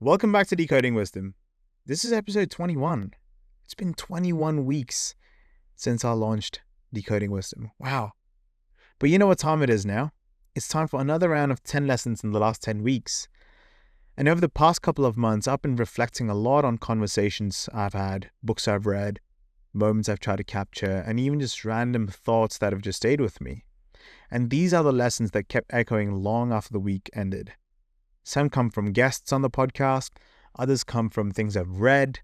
Welcome back to Decoding Wisdom. This is episode 21. It's been 21 weeks since I launched Decoding Wisdom. Wow. But you know what time it is now? It's time for another round of 10 lessons in the last 10 weeks. And over the past couple of months, I've been reflecting a lot on conversations I've had, books I've read, moments I've tried to capture, and even just random thoughts that have just stayed with me. And these are the lessons that kept echoing long after the week ended. Some come from guests on the podcast, others come from things I've read,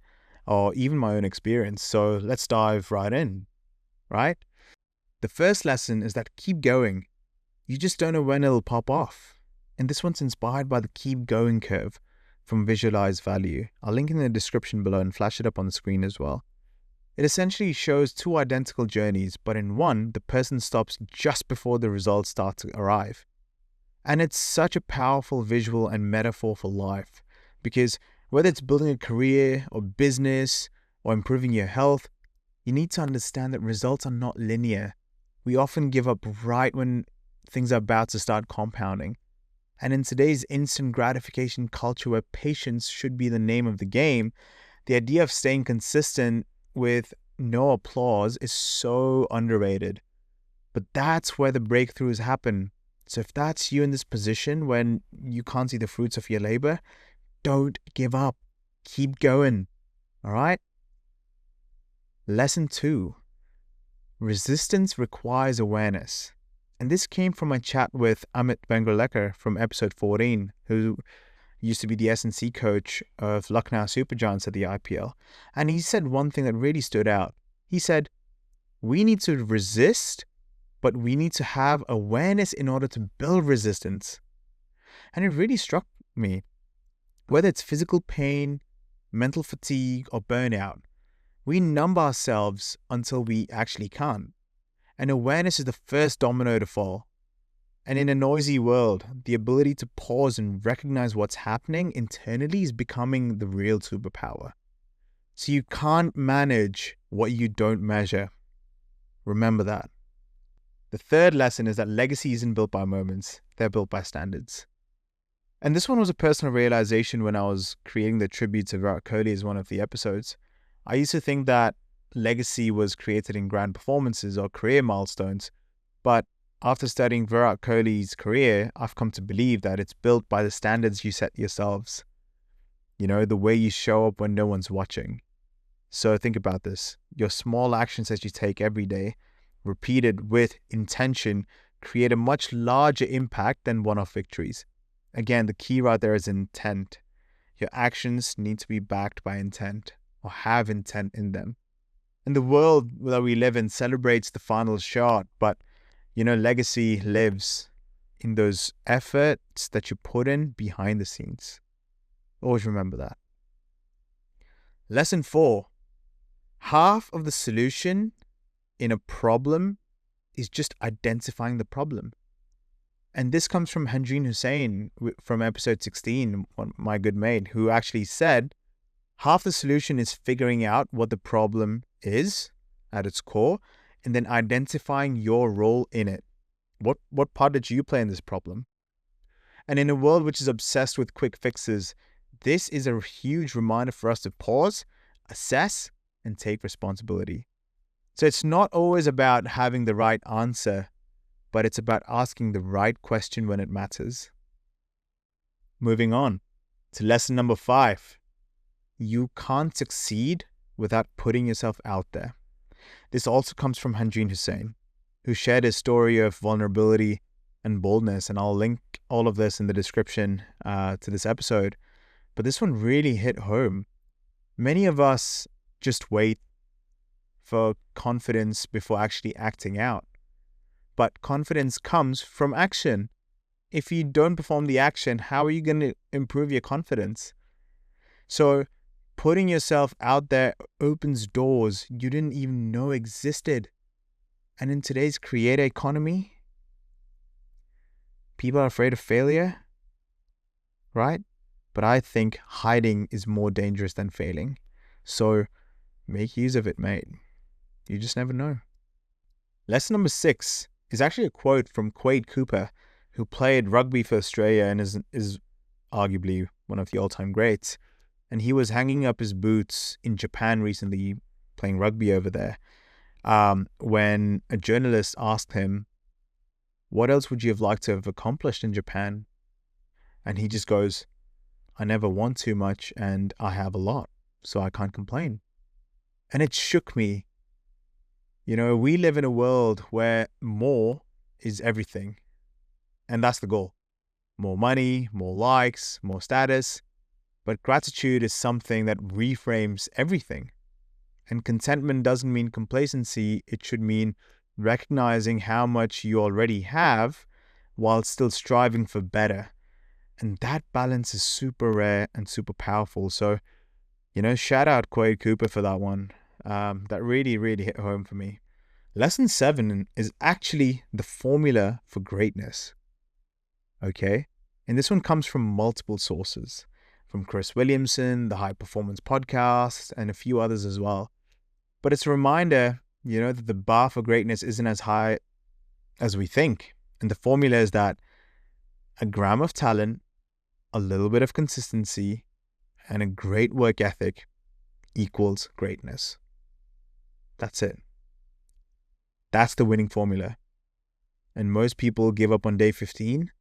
or even my own experience. So let's dive right in, right? The first lesson is that keep going. You just don't know when it'll pop off. And this one's inspired by the keep going curve from Visualize Value. I'll link in the description below and flash it up on the screen as well. It essentially shows two identical journeys, but in one, the person stops just before the results start to arrive. And it's such a powerful visual and metaphor for life, because whether it's building a career or business or improving your health, you need to understand that results are not linear. We often give up right when things are about to start compounding. And in today's instant gratification culture where patience should be the name of the game, the idea of staying consistent with no applause is so underrated. But that's where the breakthroughs happen. So if that's you in this position when you can't see the fruits of your labor, don't give up. Keep going. All right? Lesson 2. Resistance requires awareness. And this came from my chat with Amit Vengrelekar from episode 14, who used to be the S&C coach of Lucknow Super Giants at the IPL. And he said one thing that really stood out. He said, we need to resist, but we need to have awareness in order to build resistance. And it really struck me. Whether it's physical pain, mental fatigue, or burnout, we numb ourselves until we actually can't. And awareness is the first domino to fall. And in a noisy world, the ability to pause and recognize what's happening internally is becoming the real superpower. So you can't manage what you don't measure. Remember that. The third lesson is that legacy isn't built by moments, they're built by standards. And this one was a personal realization when I was creating the tribute to Virat Kohli as one of the episodes. I used to think that legacy was created in grand performances or career milestones, but after studying Virat Kohli's career, I've come to believe that it's built by the standards you set yourselves. You know, the way you show up when no one's watching. So think about this. Your small actions that you take every day, repeated with intention, create a much larger impact than one-off victories. Again, the key right there is intent. Your actions need to be backed by intent or have intent in them. And the world that we live in celebrates the final shot, but legacy lives in those efforts that you put in behind the scenes. Always remember that. Lesson 4. Half of the solution in a problem is just identifying the problem. And this comes from Handreen Hussain from episode 16, my good mate, who actually said, half the solution is figuring out what the problem is at its core and then identifying your role in it. What part did you play in this problem? And in a world which is obsessed with quick fixes, this is a huge reminder for us to pause, assess, and take responsibility. So it's not always about having the right answer, but it's about asking the right question when it matters. Moving on to lesson number 5. You can't succeed without putting yourself out there. This also comes from Handreen Hussain, who shared his story of vulnerability and boldness, and I'll link all of this in the description to this episode. But this one really hit home. Many of us just wait for confidence before actually acting out. But confidence comes from action. If you don't perform the action, how are you going to improve your confidence? So putting yourself out there opens doors you didn't even know existed. And in today's creator economy, people are afraid of failure, right? But I think hiding is more dangerous than failing. So make use of it, mate. You just never know. Lesson number 6 is actually a quote from Quade, who played rugby for Australia and is arguably one of the all-time greats. And he was hanging up his boots in Japan recently, playing rugby over there, when a journalist asked him, what else would you have liked to have accomplished in Japan? And he just goes, I never want too much and I have a lot, so I can't complain. And it shook me. We live in a world where more is everything. And that's the goal. More money, more likes, more status. But gratitude is something that reframes everything. And contentment doesn't mean complacency. It should mean recognizing how much you already have while still striving for better. And that balance is super rare and super powerful. So, shout out Quade Cooper for that one. That really, really hit home for me. Lesson 7 is actually the formula for greatness. Okay? And this one comes from multiple sources. From Chris Willliamson, the High Performance Podcast, and a few others as well. But it's a reminder, that the bar for greatness isn't as high as we think. And the formula is that a gram of talent, a little bit of consistency, and a great work ethic equals greatness. That's it. That's the winning formula. And most people give up on day 15,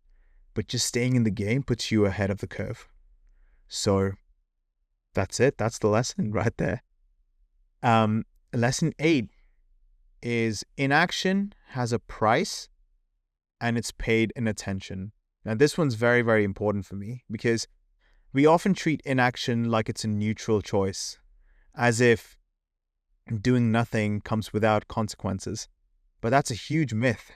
but just staying in the game puts you ahead of the curve. So that's it. That's the lesson right there. Lesson 8 is inaction has a price and it's paid in attention. Now, this one's very, very important for me because we often treat inaction like it's a neutral choice, as if doing nothing comes without consequences. But that's a huge myth.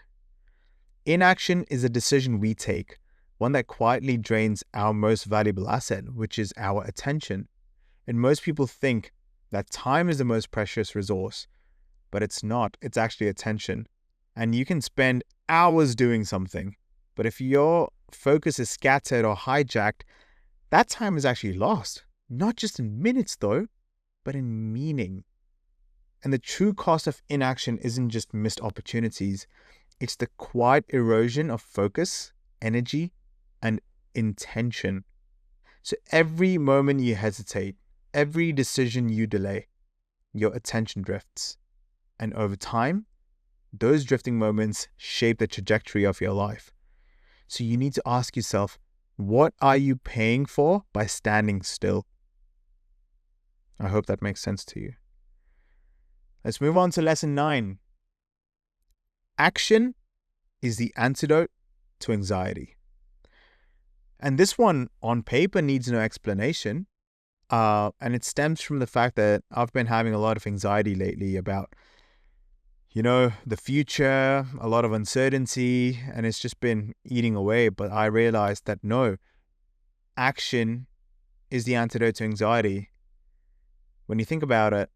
Inaction is a decision we take, one that quietly drains our most valuable asset, which is our attention. And most people think that time is the most precious resource, but it's not. It's actually attention. And you can spend hours doing something, but if your focus is scattered or hijacked, that time is actually lost. Not just in minutes though, but in meaning. And the true cost of inaction isn't just missed opportunities. It's the quiet erosion of focus, energy, and intention. So every moment you hesitate, every decision you delay, your attention drifts. And over time, those drifting moments shape the trajectory of your life. So you need to ask yourself, what are you paying for by standing still? I hope that makes sense to you. Let's move on to lesson 9. Action is the antidote to anxiety. And this one on paper needs no explanation. And it stems from the fact that I've been having a lot of anxiety lately about, the future, a lot of uncertainty, and it's just been eating away. But I realized that no, action is the antidote to anxiety. When you think about it,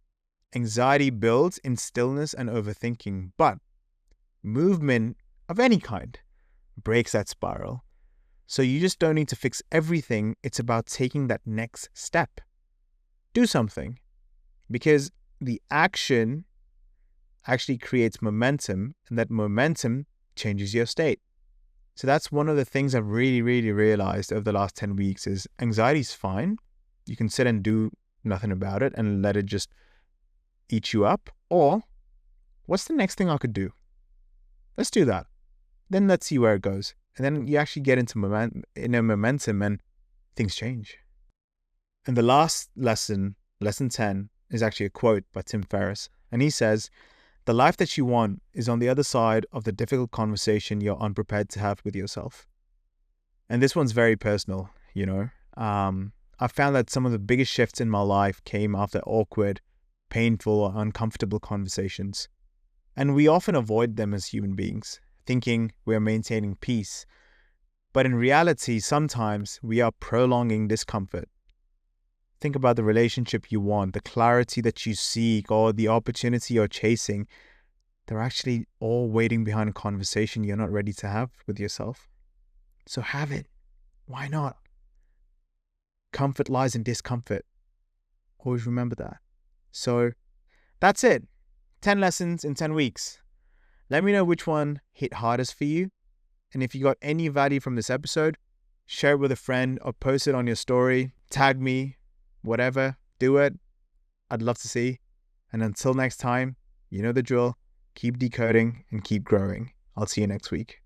anxiety builds in stillness and overthinking, but movement of any kind breaks that spiral. So you just don't need to fix everything. It's about taking that next step. Do something, because the action actually creates momentum, and that momentum changes your state. So that's one of the things I've really, really realized over the last 10 weeks is anxiety is fine. You can sit and do nothing about it and let it just eat you up. Or what's the next thing I could do? Let's do that. Then let's see where it goes. And then you actually get into momentum and things change. And the last lesson, lesson 10, is actually a quote by Tim Ferris. And he says, the life that you want is on the other side of the difficult conversation you're unprepared to have with yourself. And this one's very personal, I found that some of the biggest shifts in my life came after awkward, painful, or uncomfortable conversations. And we often avoid them as human beings, thinking we are maintaining peace. But in reality, sometimes we are prolonging discomfort. Think about the relationship you want, the clarity that you seek, or the opportunity you're chasing. They're actually all waiting behind a conversation you're not ready to have with yourself. So have it. Why not? Comfort lies in discomfort. Always remember that. So that's it. 10 lessons in 10 weeks. Let me know which one hit hardest for you. And if you got any value from this episode, share it with a friend, or post it on your story. Tag me, whatever. Do it. I'd love to see. And until next time, you know the drill. Keep decoding and keep growing. I'll see you next week.